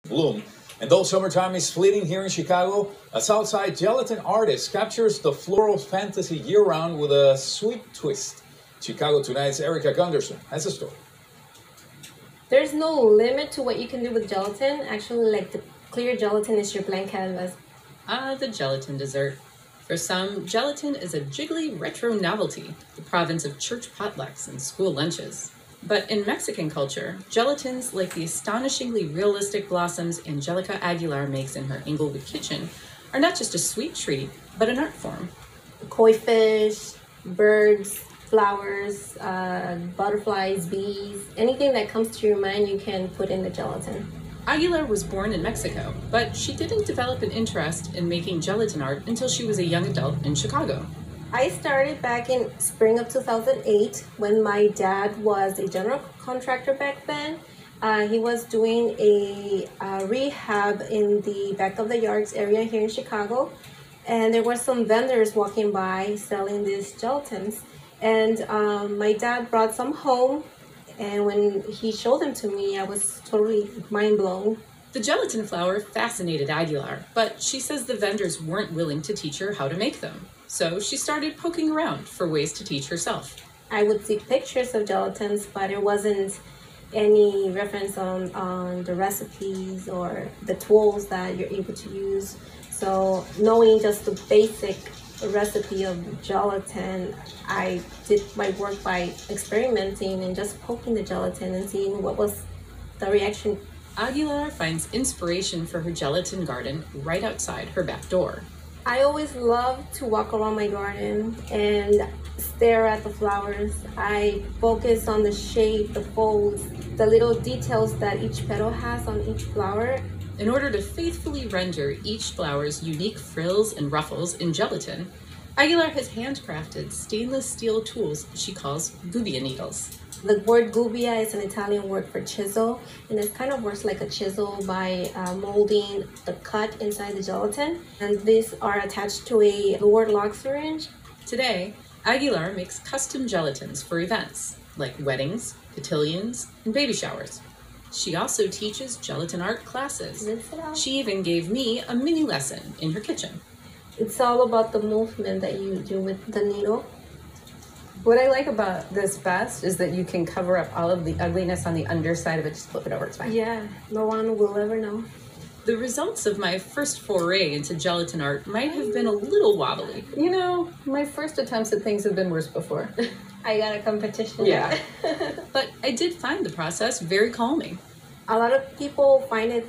bloom. And though summertime is fleeting here in Chicago, a Southside gelatin artist captures the floral fantasy year-round with a sweet twist. Chicago Tonight's Erica Gunderson has a story. There's no limit to what you can do with gelatin. Actually, like the clear gelatin is your blank canvas. The gelatin dessert. For some, gelatin is a jiggly retro novelty, the province of church potlucks and school lunches. But in Mexican culture, gelatins, like the astonishingly realistic blossoms Angelica Aguilar makes in her Englewood kitchen, are not just a sweet treat, but an art form. Koi fish, birds, flowers, butterflies, bees, anything that comes to your mind you can put in the gelatin. Aguilar was born in Mexico, but she didn't develop an interest in making gelatin art until she was a young adult in Chicago. I started back in spring of 2008 when my dad was a general contractor back then. He was doing a rehab in the back of the yards area here in Chicago. And there were some vendors walking by selling these gelatins. And my dad brought some home. And when he showed them to me, I was totally mind blown. The gelatin flower fascinated Aguilar, but she says the vendors weren't willing to teach her how to make them. So she started poking around for ways to teach herself. I would see pictures of gelatins, but there wasn't any reference on the recipes or the tools that you're able to use. So knowing just the basic recipe of gelatin, I did my work by experimenting and just poking the gelatin and seeing what was the reaction. Aguilar finds inspiration for her gelatin garden right outside her back door. I always love to walk around my garden and stare at the flowers. I focus on the shape, the folds, the little details that each petal has on each flower. In order to faithfully render each flower's unique frills and ruffles in gelatin, Aguilar has handcrafted stainless steel tools she calls gubbia needles. The word gubbia is an Italian word for chisel, and it kind of works like a chisel by molding the cut inside the gelatin. And these are attached to a lower lock syringe. Today, Aguilar makes custom gelatins for events, like weddings, cotillions, and baby showers. She also teaches gelatin art classes. She even gave me a mini lesson in her kitchen. It's all about the movement that you do with the needle. What I like about this best is that you can cover up all of the ugliness on the underside of it. Just flip it over, it's fine. Yeah, no one will ever know. The results of my first foray into gelatin art might have been a little wobbly. You know, my first attempts at things have been worse before. I got a competition. Yeah. But I did find the process very calming. A lot of people find it